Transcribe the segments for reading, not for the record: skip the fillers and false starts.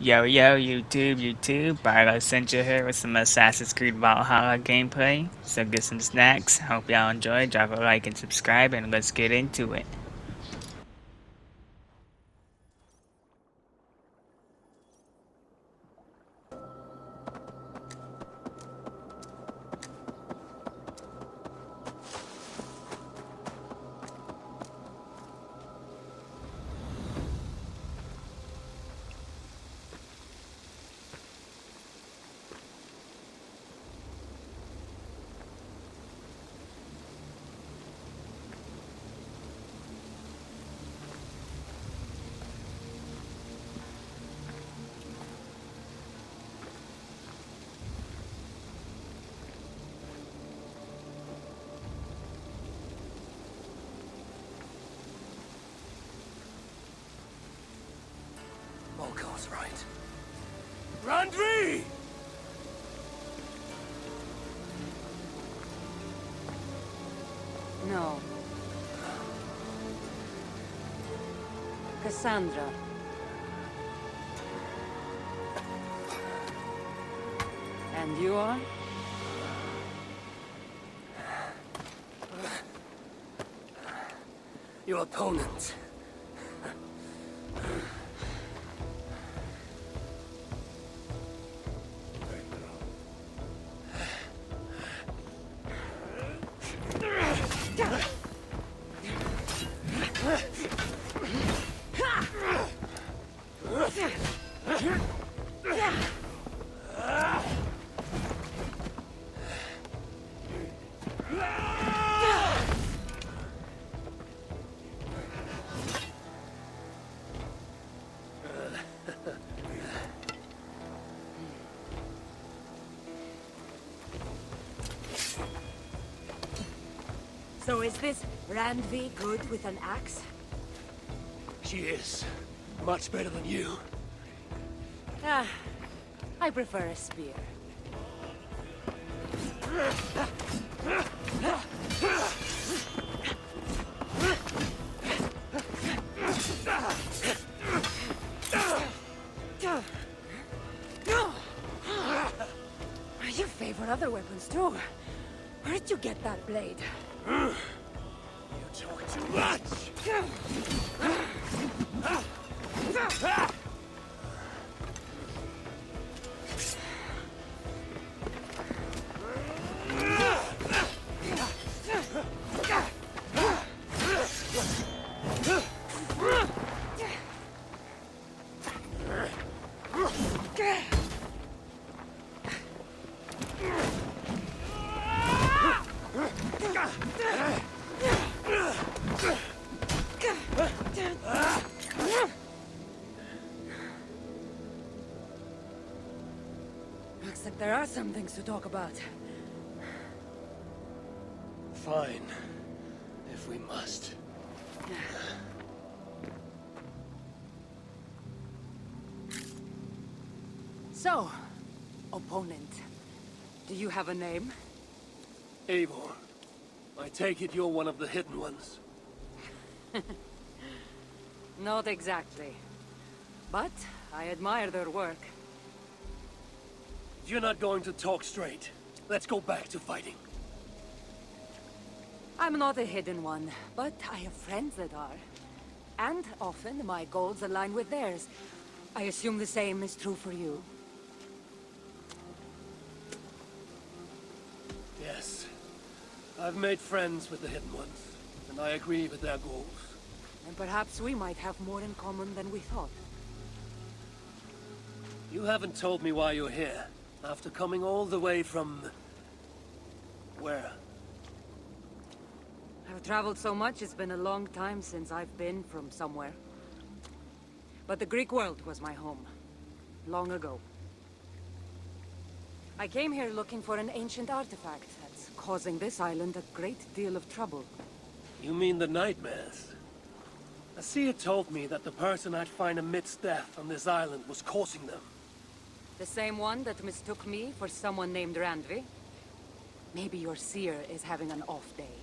Yo, YouTube, BarlosTv here with some Assassin's Creed Valhalla gameplay. So get some snacks, hope y'all enjoy, drop a like and subscribe, and let's get into it. All goes right. Randvi! No. Kassandra. And you are? Your opponent. So is this Randvi good with an axe? She is. Much better than you. Ah, I prefer a spear. You favor other weapons too. Where did you get that blade? You talk too much! Looks like there are some things to talk about. Fine. If we must. So, opponent, do you have a name? Eivor, I take it you're one of the hidden ones. Not exactly. But I admire their work. If you're not going to talk straight, let's go back to fighting. I'm not a hidden one, but I have friends that are. And often my goals align with theirs. I assume the same is true for you. Yes. I've made friends with the hidden ones, and I agree with their goals. And perhaps we might have more in common than we thought. You haven't told me why you're here, after coming all the way from... where? I've traveled so much, it's been a long time since I've been from somewhere. But the Greek world was my home. Long ago. I came here looking for an ancient artifact that's causing this island a great deal of trouble. You mean the nightmares? A seer told me that the person I'd find amidst death on this island was causing them. The same one that mistook me for someone named Randvi? Maybe your seer is having an off day.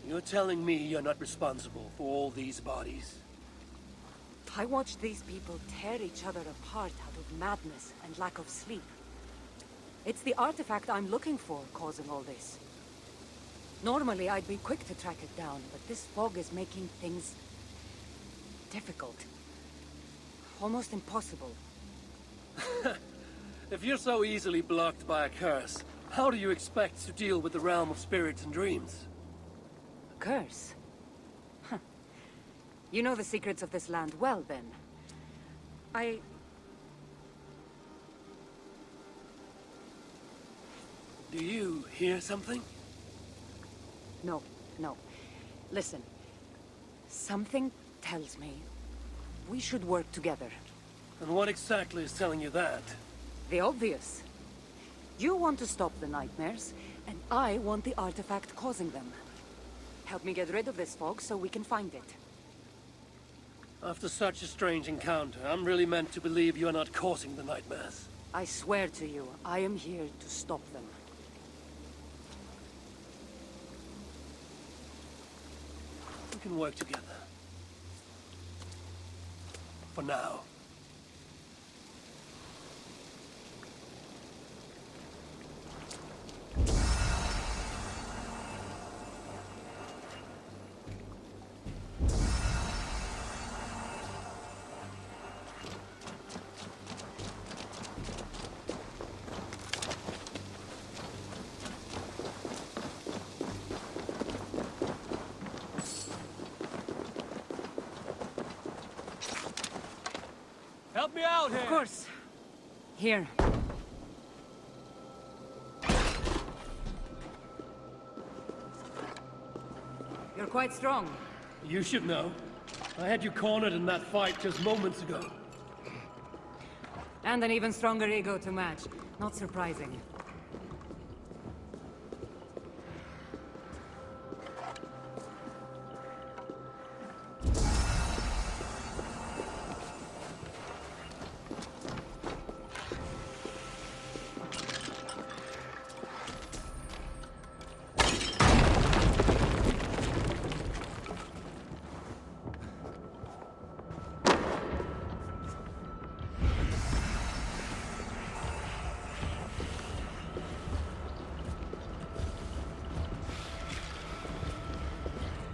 You're telling me you're not responsible for all these bodies? I watched these people tear each other apart out of madness and lack of sleep. It's the artifact I'm looking for causing all this. Normally, I'd be quick to track it down, but this fog is making things difficult. Almost impossible. If you're so easily blocked by a curse, how do you expect to deal with the realm of spirits and dreams? A curse? Huh. You know the secrets of this land well, then. Do you hear something? No, no. Listen. Something tells me we should work together. And what exactly is telling you that? The obvious. You want to stop the nightmares, and I want the artifact causing them. Help me get rid of this fog so we can find it. After such a strange encounter, I'm really meant to believe you are not causing the nightmares. I swear to you, I am here to stop them. We can work together. For now. Help me out here! Of course. Here. You're quite strong. You should know. I had you cornered in that fight just moments ago. And an even stronger ego to match. Not surprising.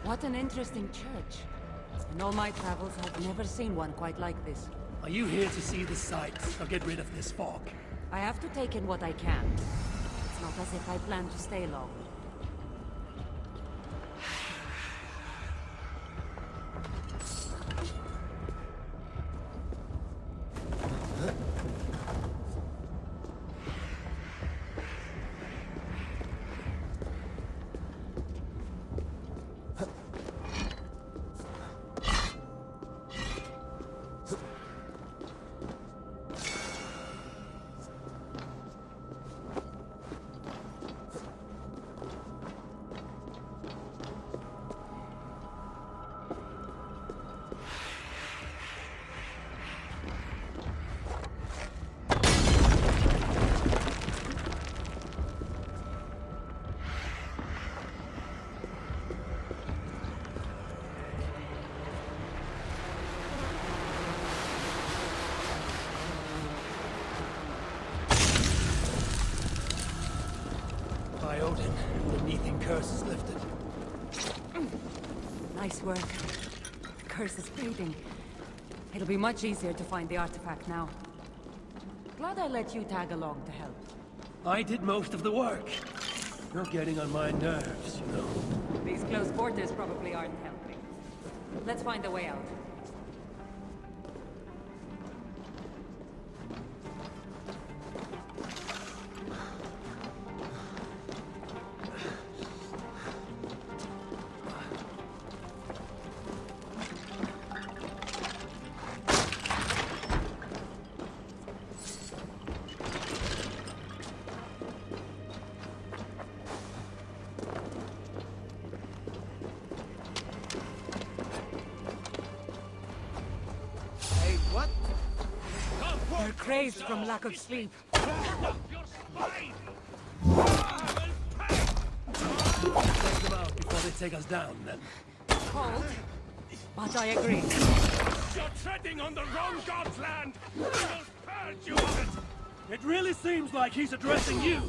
What an interesting church. In all my travels, I've never seen one quite like this. Are you here to see the sights or get rid of this fog? I have to take in what I can. It's not as if I plan to stay long. By Odin, the Neethan curse is lifted. Nice work. The curse is fading. It'll be much easier to find the artifact now. Glad I let you tag along to help. I did most of the work. You're getting on my nerves, you know. These close quarters probably aren't helping. Let's find a way out. They're crazed from lack of sleep. Take them out before they take us down, then. Cold, but I agree. You're treading on the wrong god's land! We will purge you of it! It really seems like he's addressing you!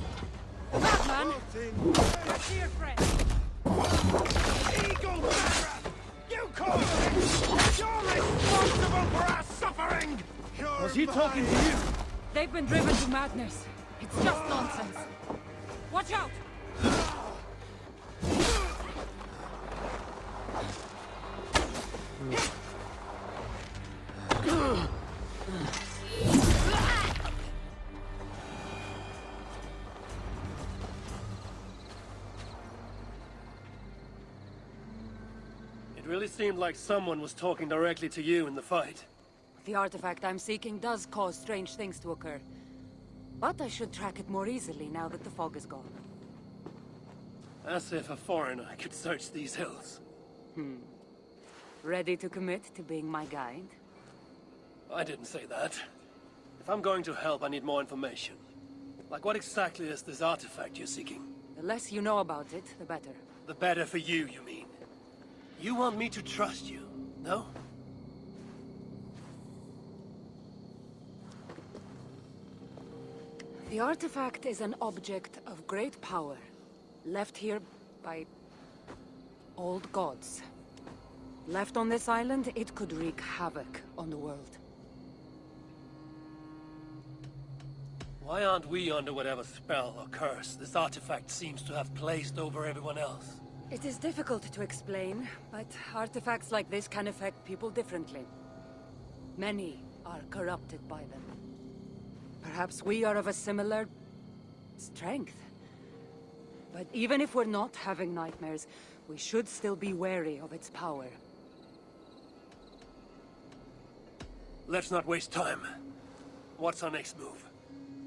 Madman! My dear friend! Eagle Bearer! You caused it! You're responsible for our suffering! Was he talking to you? They've been driven to madness. It's just nonsense. Watch out! It really seemed like someone was talking directly to you in the fight. The artifact I'm seeking does cause strange things to occur. But I should track it more easily now that the fog is gone. As if a foreigner could search these hills. Ready to commit to being my guide? I didn't say that. If I'm going to help, I need more information. Like what exactly is this artifact you're seeking? The less you know about it, the better. The better for you, you mean? You want me to trust you, no? The artifact is an object of great power, left here by old gods. Left on this island, it could wreak havoc on the world. Why aren't we under whatever spell or curse this artifact seems to have placed over everyone else? It is difficult to explain, but artifacts like this can affect people differently. Many are corrupted by them. Perhaps we are of a similar strength. But even if we're not having nightmares, we should still be wary of its power. Let's not waste time. What's our next move?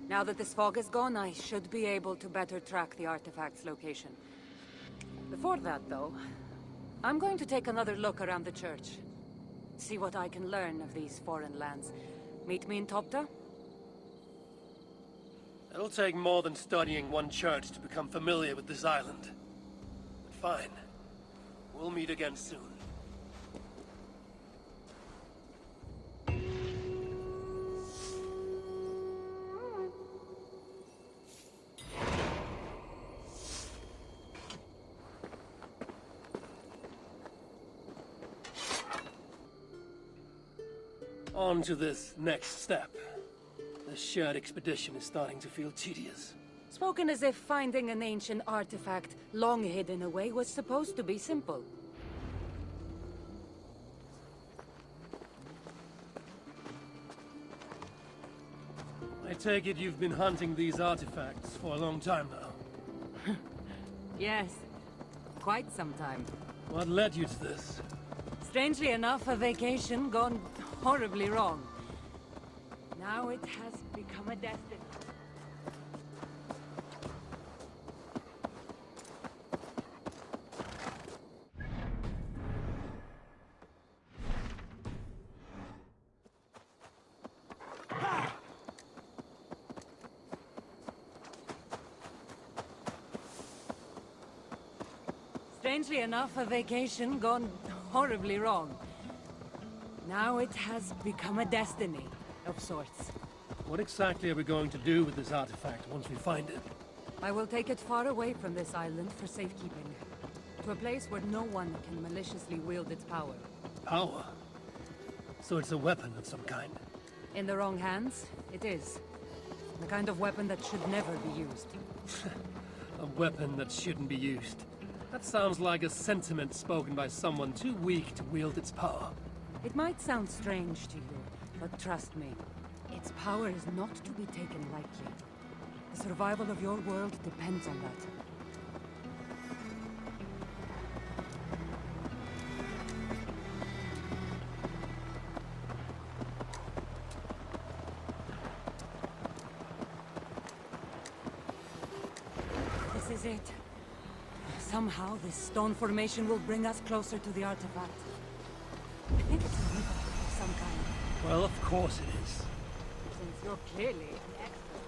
Now that this fog is gone, I should be able to better track the artifact's location. Before that, though, I'm going to take another look around the church. See what I can learn of these foreign lands. Meet me in Topta? It'll take more than studying one church to become familiar with this island. But fine. We'll meet again soon. On to this next step. This shared expedition is starting to feel tedious. Spoken as if finding an ancient artifact long hidden away was supposed to be simple. I take it you've been hunting these artifacts for a long time now. Yes, quite some time. What led you to this? Strangely enough, a vacation gone horribly wrong. Now it has become a destiny. Strangely enough, a vacation gone horribly wrong. Now it has become a destiny of sorts. What exactly are we going to do with this artifact once we find it? I will take it far away from this island for safekeeping. To a place where no one can maliciously wield its power. Power? So it's a weapon of some kind? In the wrong hands, it is. The kind of weapon that should never be used. A weapon that shouldn't be used. That sounds like a sentiment spoken by someone too weak to wield its power. It might sound strange to you, but trust me, its power is not to be taken lightly. The survival of your world depends on that. This is it. Somehow, this stone formation will bring us closer to the artifact. I think it's a river of some kind. Well, of course it is. Since you're clearly an expert.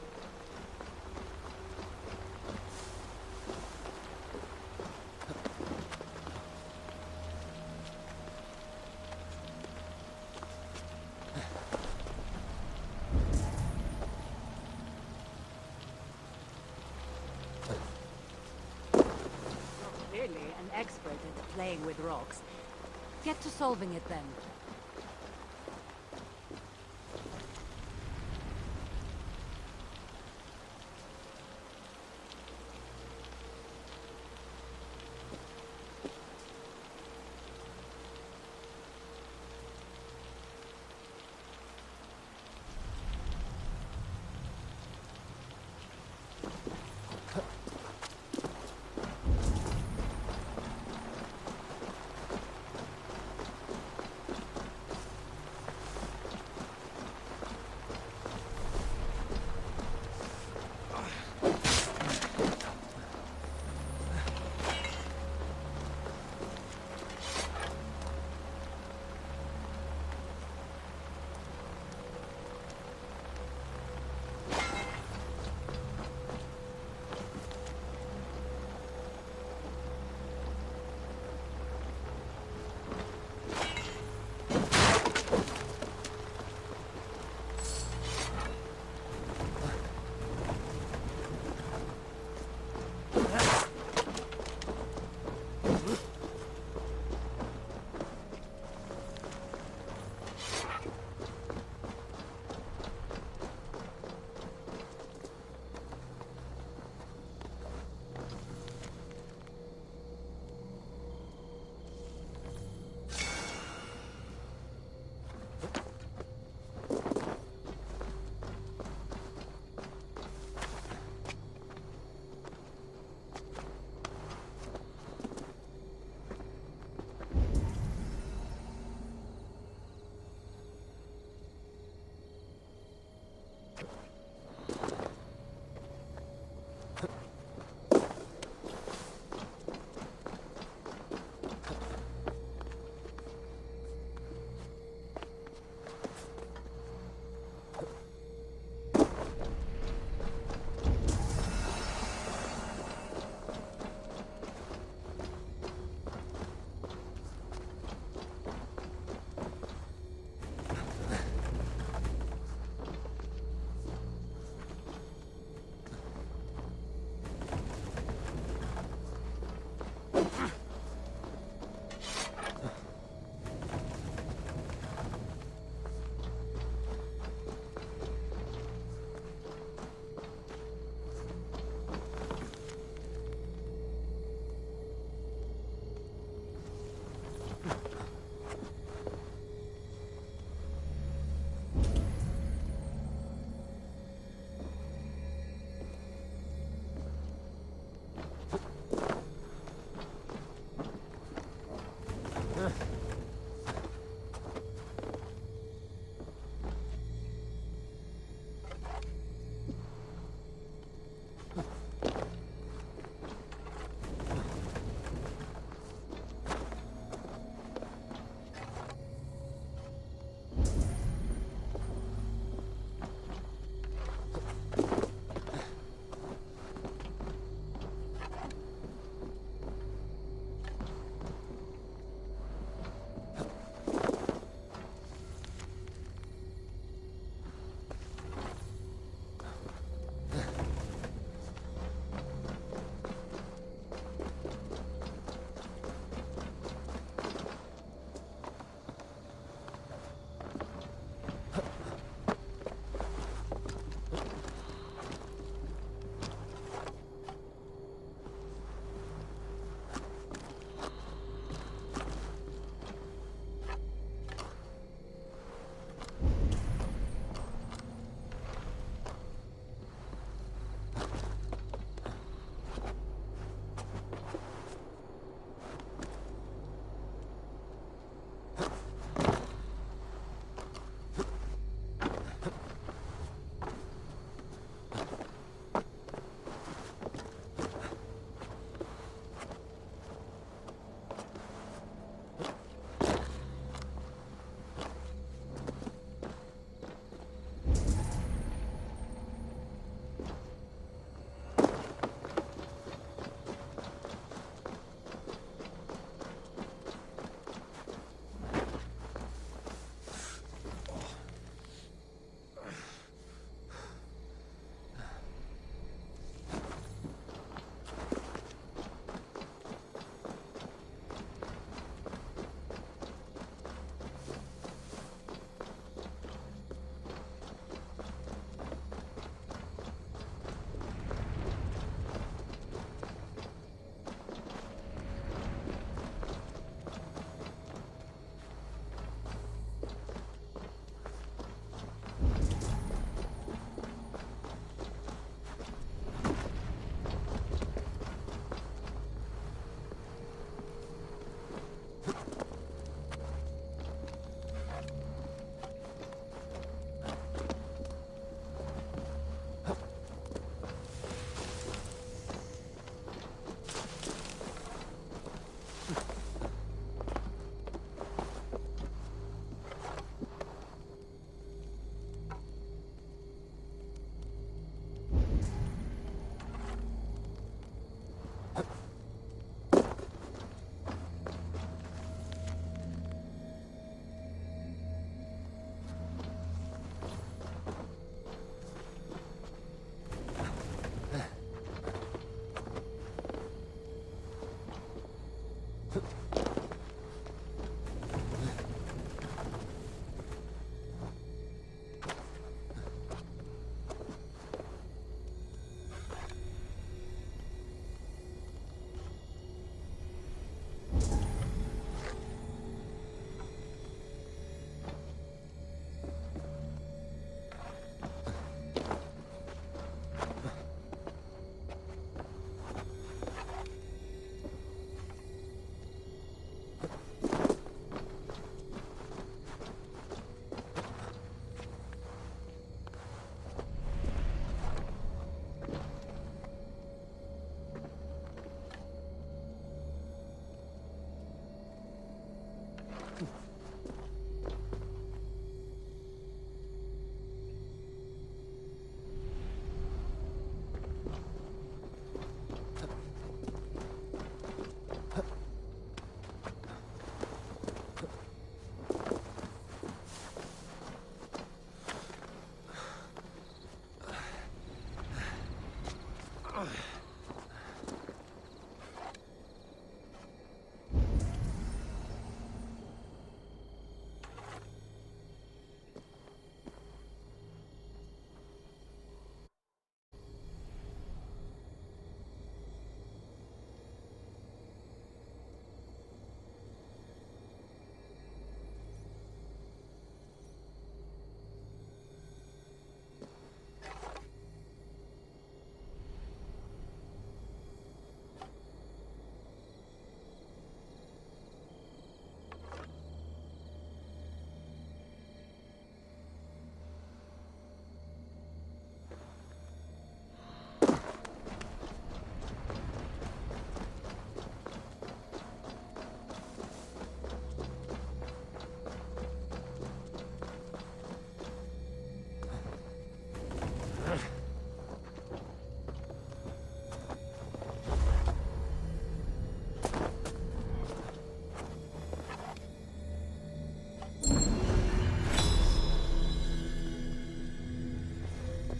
expert at playing with rocks. Get to solving it then.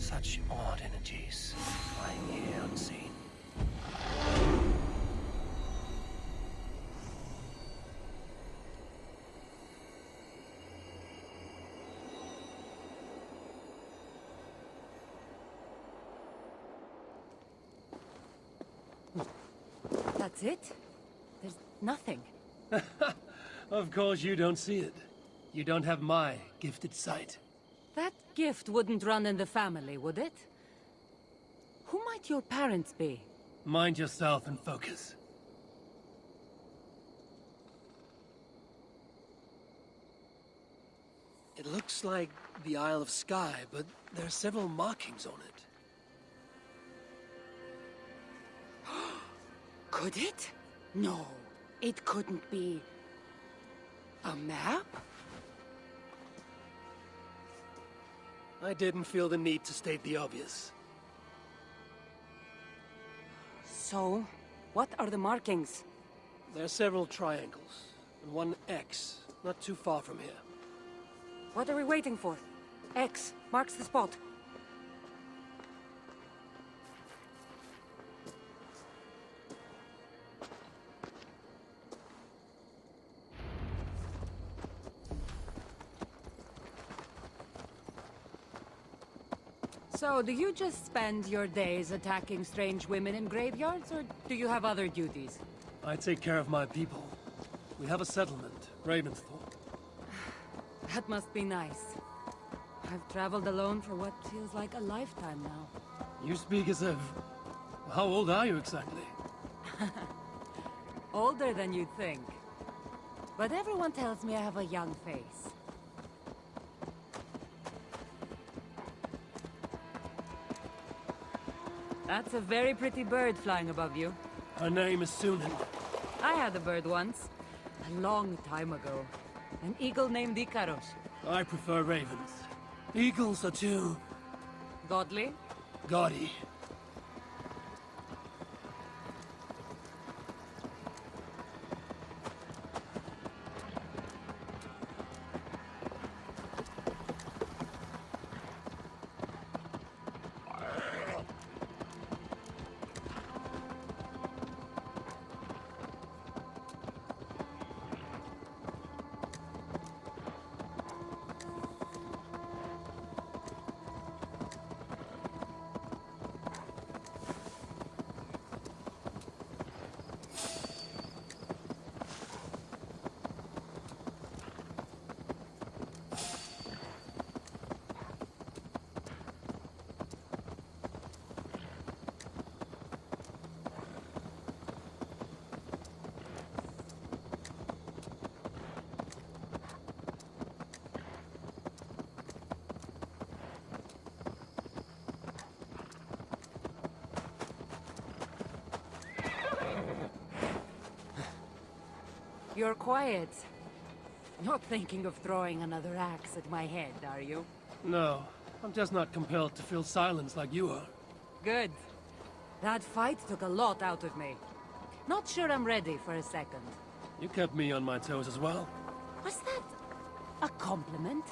Such odd energies, flying here unseen. That's it? There's nothing. Of course you don't see it. You don't have my gifted sight. That gift wouldn't run in the family, would it? Who might your parents be? Mind yourself and focus. It looks like the Isle of Skye, but there are several markings on it. Could it? No, it couldn't be. A map? I didn't feel the need to state the obvious. So, what are the markings? There are several triangles, and one X, not too far from here. What are we waiting for? X marks the spot. So, do you just spend your days attacking strange women in graveyards, or do you have other duties? I take care of my people. We have a settlement, Ravensthorpe. That must be nice. I've traveled alone for what feels like a lifetime now. You speak as if... How old are you exactly? Older than you'd think. But everyone tells me I have a young face. That's a very pretty bird flying above you. Her name is Sunan. I had a bird once. A long time ago. An eagle named Ikaros. I prefer ravens. Eagles are too... Godly? gaudy. You're quiet. Not thinking of throwing another axe at my head, are you? No, I'm just not compelled to feel silence like you are. Good. That fight took a lot out of me. Not sure I'm ready for a second. You kept me on my toes as well. Was that a compliment?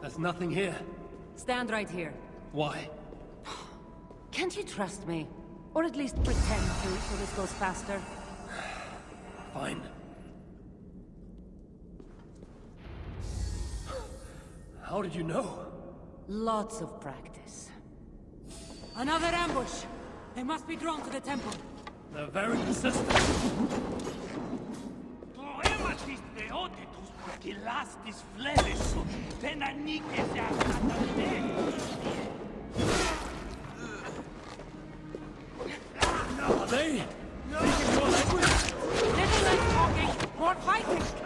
There's nothing here. Stand right here. Why? Can't you trust me? Or at least pretend to, so this goes faster. Fine. How did you know? Lots of practice. Another ambush! They must be drawn to the temple. They're very persistent. Che lastis flereso, tenanique se say? Speaking your language? Little less talking, more fighting!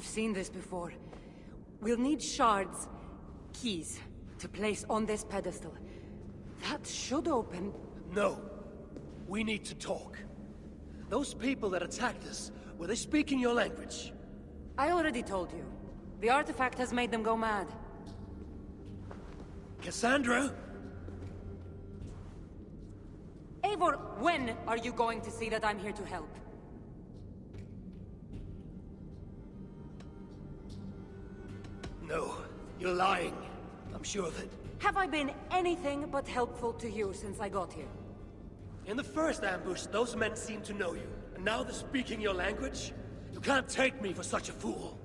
I've seen this before. We'll need shards, keys, to place on this pedestal. That should open... No. We need to talk. Those people that attacked us, were they speaking your language? I already told you. The artifact has made them go mad. Kassandra? Eivor, when are you going to see that I'm here to help? No. You're lying. I'm sure of it. Have I been anything but helpful to you since I got here? In the first ambush, those men seemed to know you. And now they're speaking your language? You can't take me for such a fool.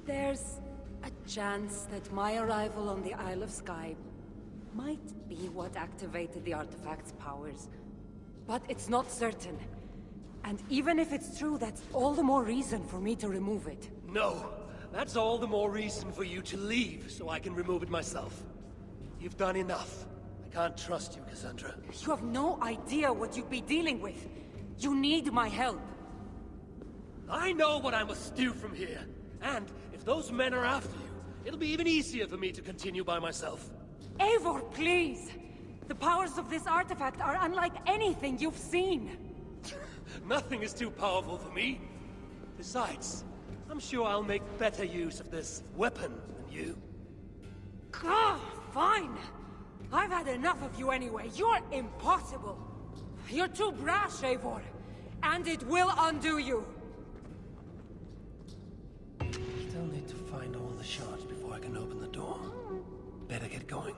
There's a chance that my arrival on the Isle of Skye might be what activated the artifact's powers. But it's not certain. And even if it's true, that's all the more reason for me to remove it. No. That's all the more reason for you to leave, so I can remove it myself. You've done enough. I can't trust you, Kassandra. You have no idea what you'd be dealing with. You need my help. I know what I must do from here. And if those men are after you, it'll be even easier for me to continue by myself. Eivor, please! The powers of this artifact are unlike anything you've seen. Nothing is too powerful for me. Besides, I'm sure I'll make better use of this weapon than you. Ah, fine! I've had enough of you anyway. You're impossible. You're too brash, Eivor. And it will undo you. Still need to find all the shards before I can open the door. Better get going.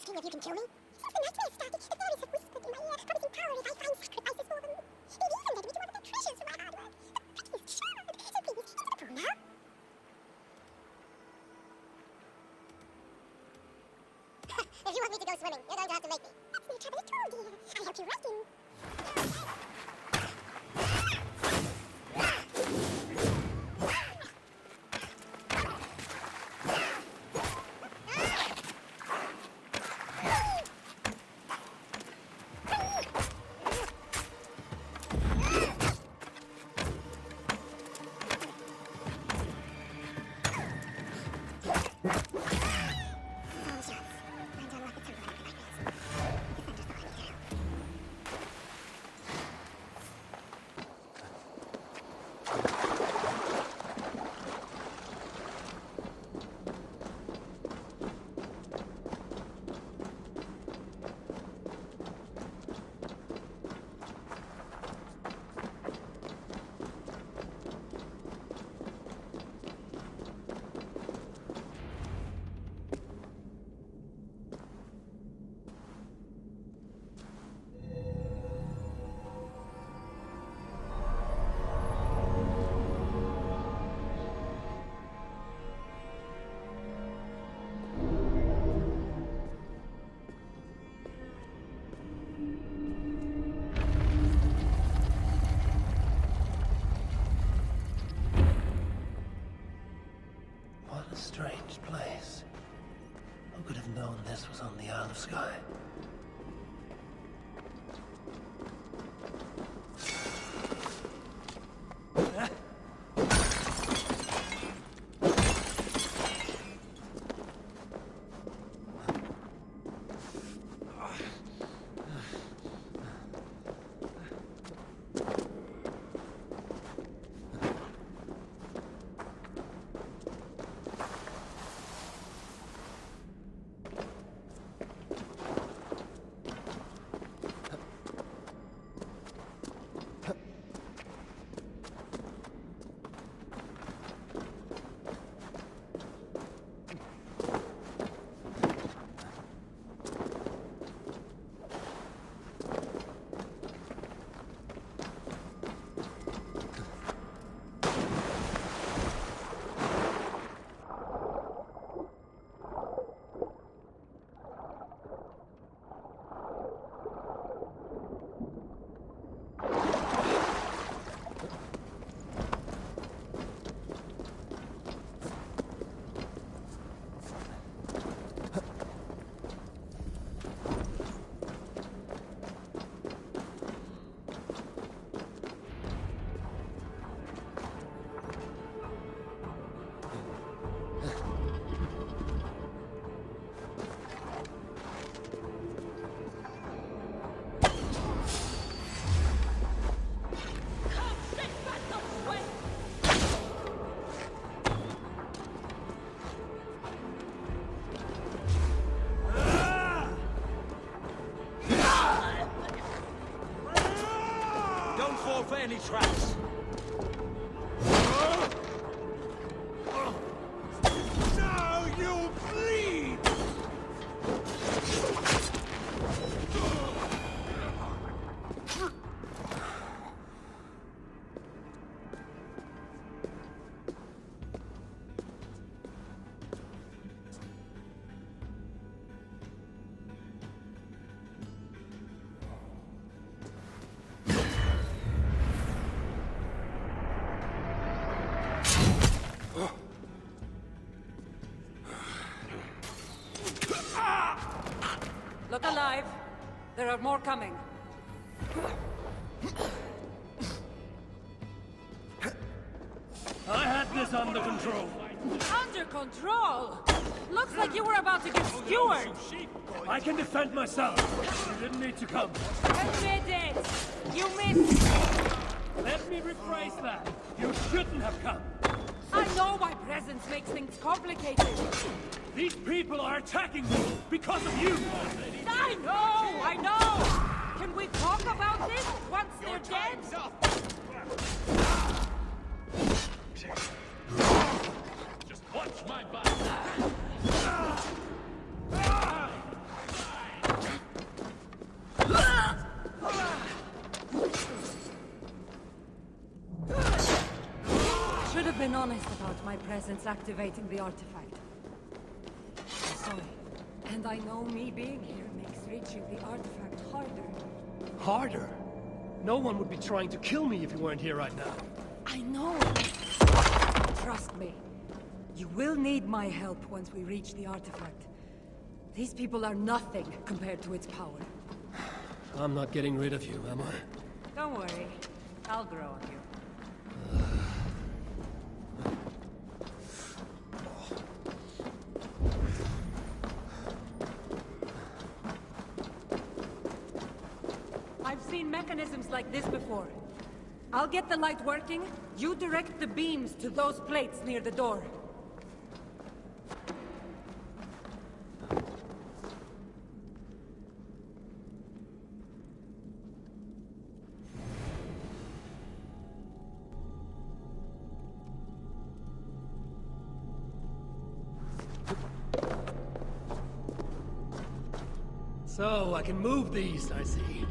asking if you can kill me? Since the nightmare started, the fairies have whispered in my ear, promising power if I find sacrifices for them. They've even led me to one of their treasures for my hard work. The prettiest shard. So please, into the pool now. If you want me to go swimming, you're going to have to make me. That's no trouble at all, dear. I'll help you right in. What a strange place. Who could have known this was on the Isle of Skye? For any traps. Now you bleed! Look alive. There are more coming. I had this under control. Under control? Looks like you were about to get skewered. I can defend myself. You didn't need to come. Admit it. You missed. Let me rephrase that. You shouldn't have come. I know my presence makes things complicated. These people are attacking me because of you. I know. Can we talk about this once they're dead? Just watch my back. my presence activating the artifact. I'm sorry. And I know me being here makes reaching the artifact harder. Harder? No one would be trying to kill me if you weren't here right now. I know. Trust me. You will need my help once we reach the artifact. These people are nothing compared to its power. I'm not getting rid of you, am I? Don't worry. I'll grow on you. I've seen mechanisms like this before. I'll get the light working. You direct the beams to those plates near the door. So, I can move these, I see.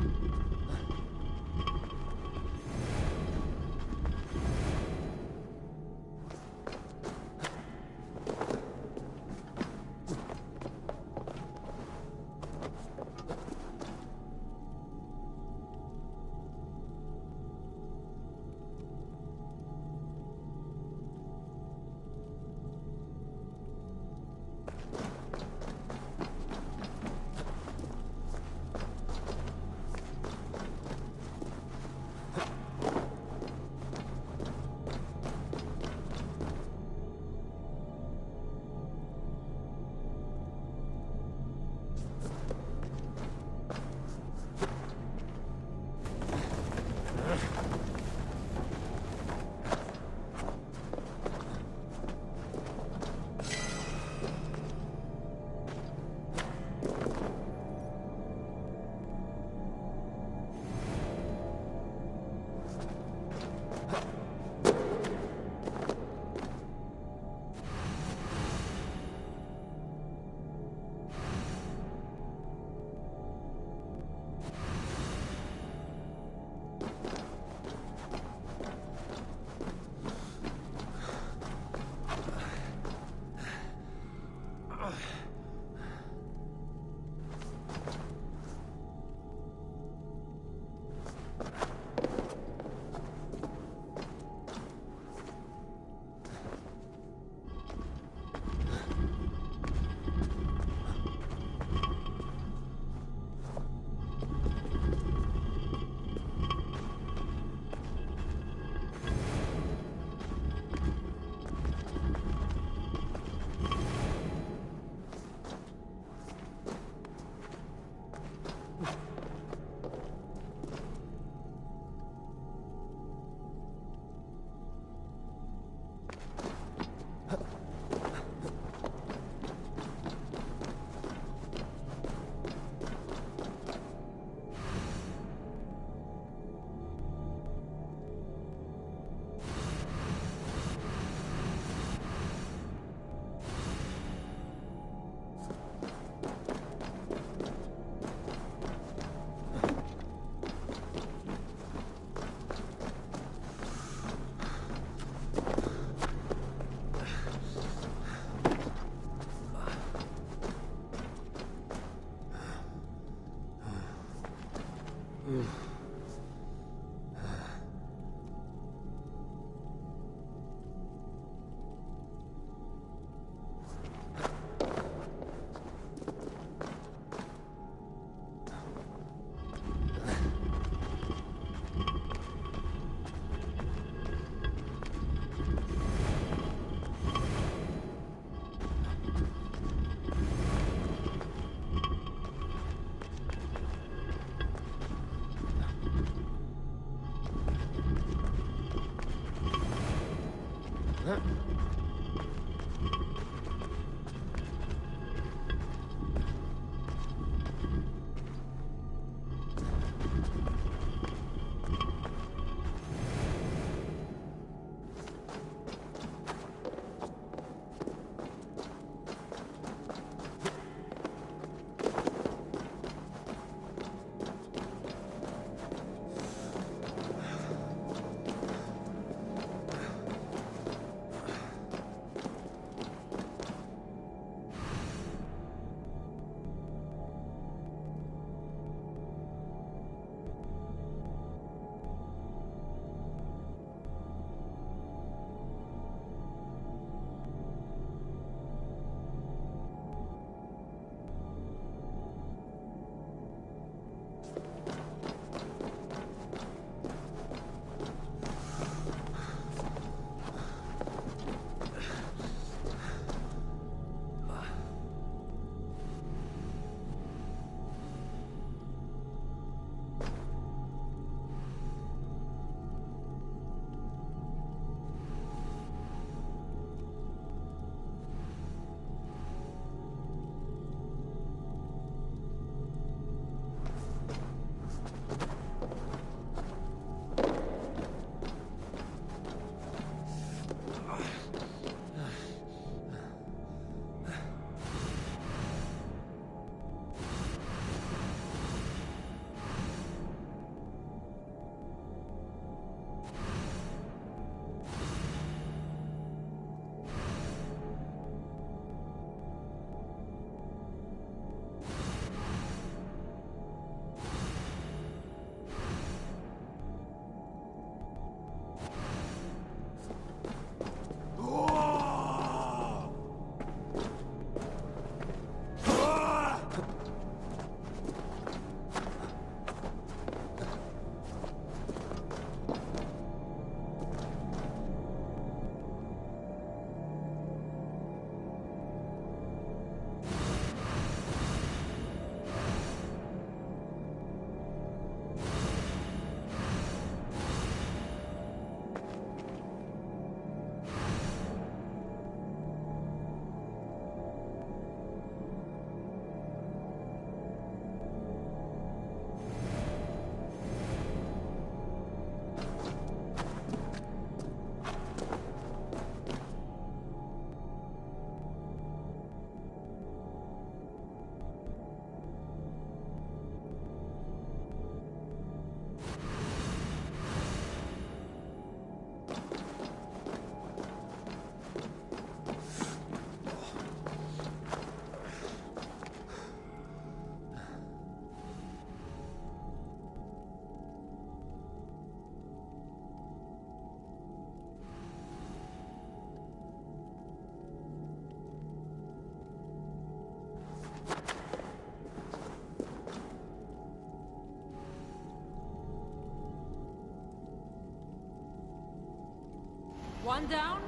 One down,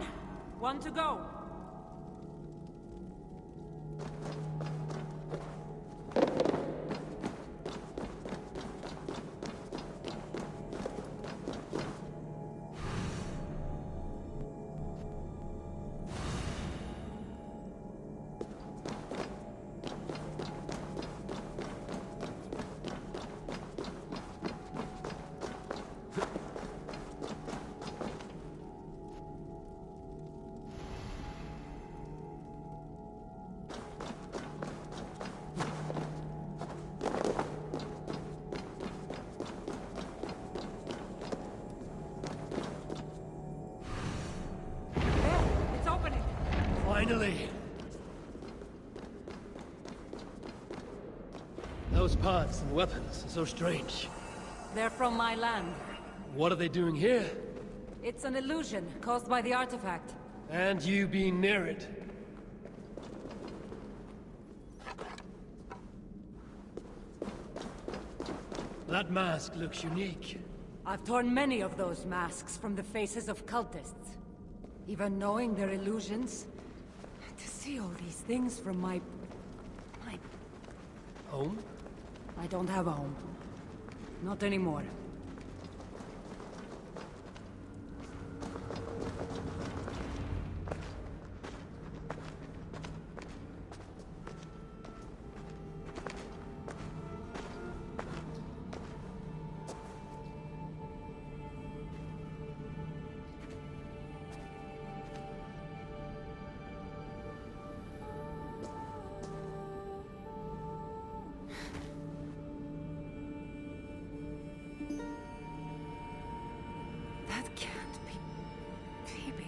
one to go. Finally! Those parts and weapons are so strange. They're from my land. What are they doing here? It's an illusion caused by the artifact. And you being near it. That mask looks unique. I've torn many of those masks from the faces of cultists. Even knowing they're illusions, to see all these things from my... Home? I don't have a home. Not anymore. That can't be... Phoebe.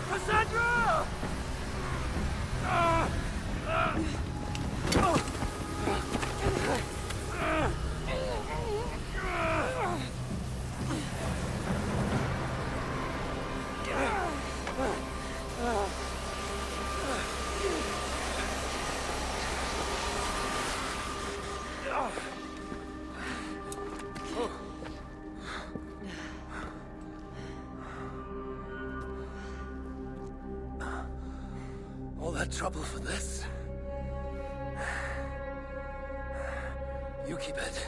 Kassandra! All that trouble for this? You keep it.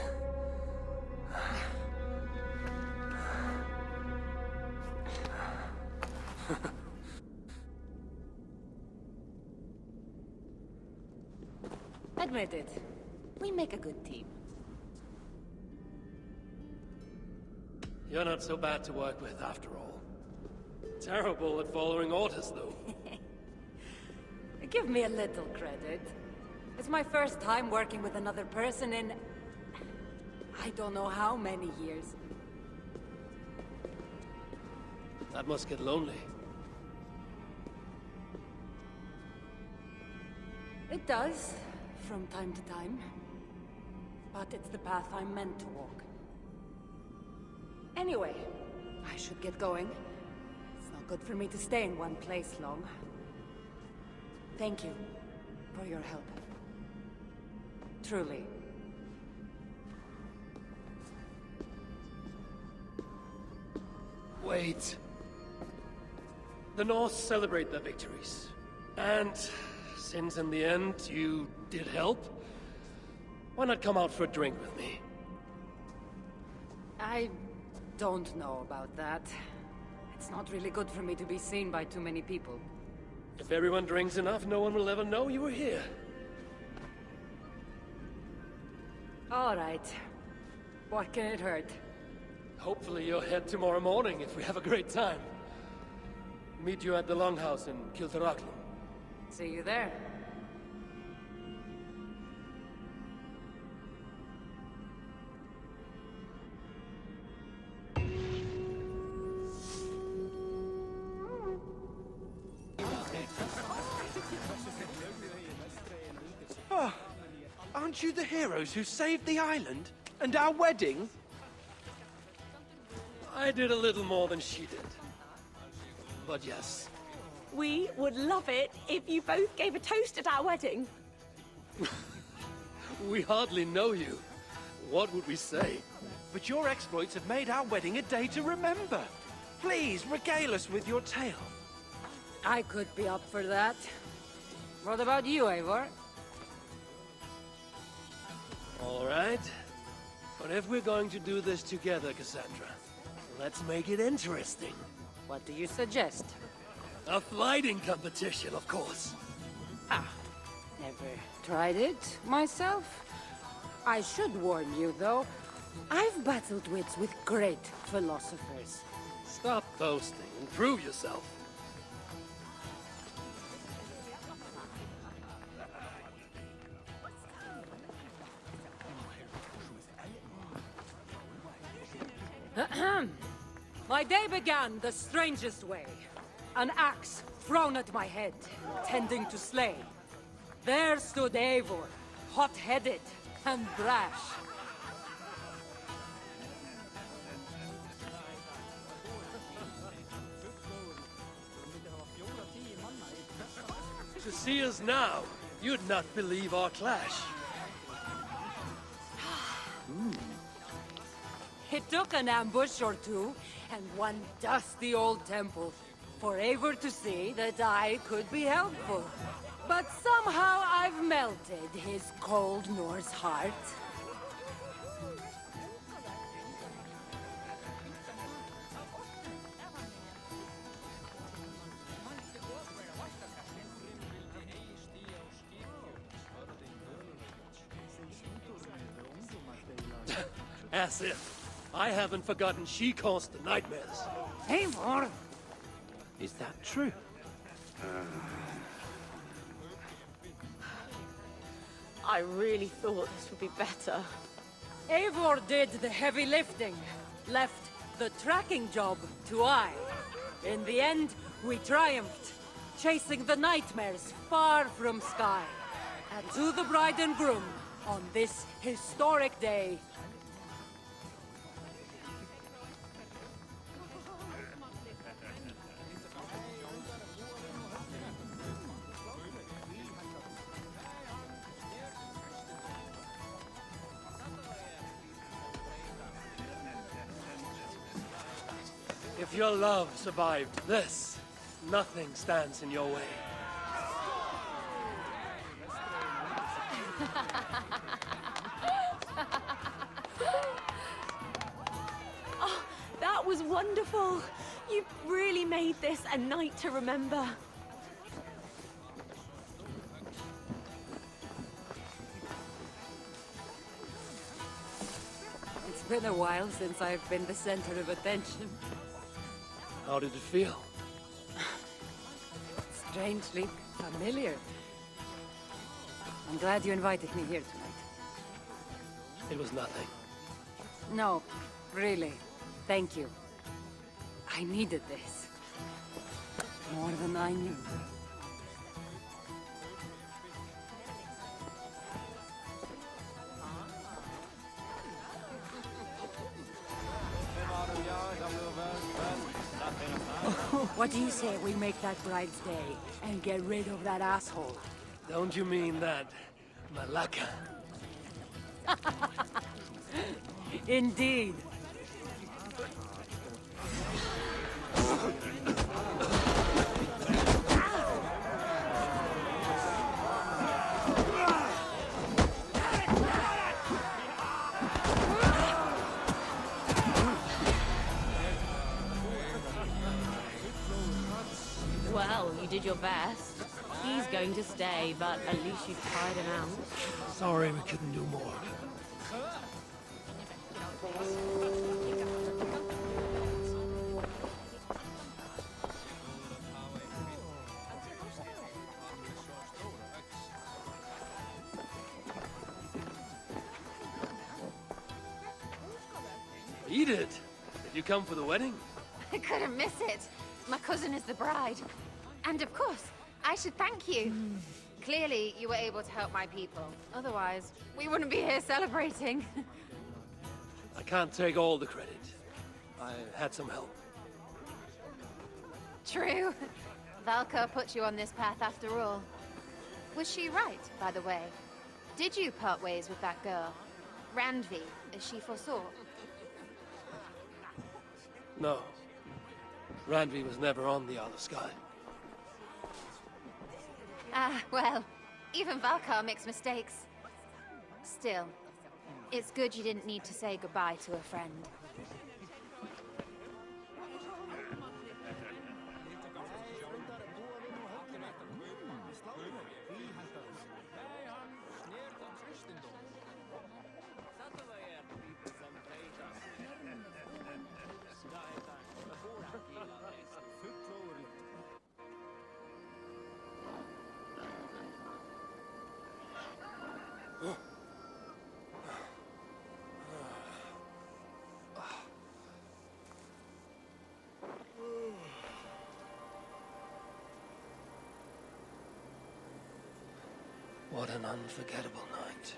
Admit it. We make a good team. You're not so bad to work with, after all. Terrible at following orders, though. Give me a little credit. It's my first time working with another person in... I don't know how many years. That must get lonely. It does, from time to time. But it's the path I'm meant to walk. Anyway, I should get going. It's not good for me to stay in one place long. Thank you for your help. Truly. Wait. The North celebrate their victories. And since in the end you did help, why not come out for a drink with me? I don't know about that. It's not really good for me to be seen by too many people. If everyone drinks enough, no one will ever know you were here. All right. What can it hurt? Hopefully you'll head tomorrow morning if we have a great time. Meet you at the Longhouse in Kiltaraklum. See you there. Oh, aren't you the heroes who saved the island? And our wedding? I did a little more than she did. But yes, We would love it if you both gave a toast at our wedding. we hardly know you. What would we say? But your exploits have made our wedding a day to remember. Please, regale us with your tale. I could be up for that. What about you, Eivor? All right. But if we're going to do this together, Kassandra, let's make it interesting. What do you suggest? A fighting competition, of course. Never tried it myself. I should warn you, though. I've battled wits with great philosophers. Stop boasting and prove yourself. My day began the strangest way. An axe thrown at my head, tending to slay. There stood Eivor, hot-headed and brash. To see us now, you'd not believe our clash. It took an ambush or two, and one dusty old temple, for Eivor to see that I could be helpful. But somehow I've melted his cold Norse heart. As if. I haven't forgotten she caused the nightmares. Eivor! Is that true? I really thought this would be better. Eivor did the heavy lifting, left the tracking job to I. In the end, we triumphed, chasing the nightmares far from Sky. And to the bride and groom, on this historic day, If your love survived this, nothing stands in your way. That was wonderful. You really made this a night to remember. it's been a while since I've been the center of attention. How did it feel? Strangely familiar. I'm glad you invited me here tonight. It was nothing. No, really. Thank you. I needed this. More than I knew. What do you say we make that bride's day and get rid of that asshole? Don't you mean that Malaka? Indeed. Well, you did your best. He's going to stay, but at least you've tired him out. Sorry we couldn't do more. Edith, did you come for the wedding? I couldn't miss it. My cousin is the bride. And of course, I should thank you. Clearly, you were able to help my people. Otherwise, we wouldn't be here celebrating. I can't take all the credit. I had some help. True. Valka put you on this path after all. Was she right, by the way? Did you part ways with that girl? Randvi, as she foresaw? No. Randvi was never on the other sky. Ah, well, even Valkar makes mistakes. Still, it's good you didn't need to say goodbye to a friend. What an unforgettable night.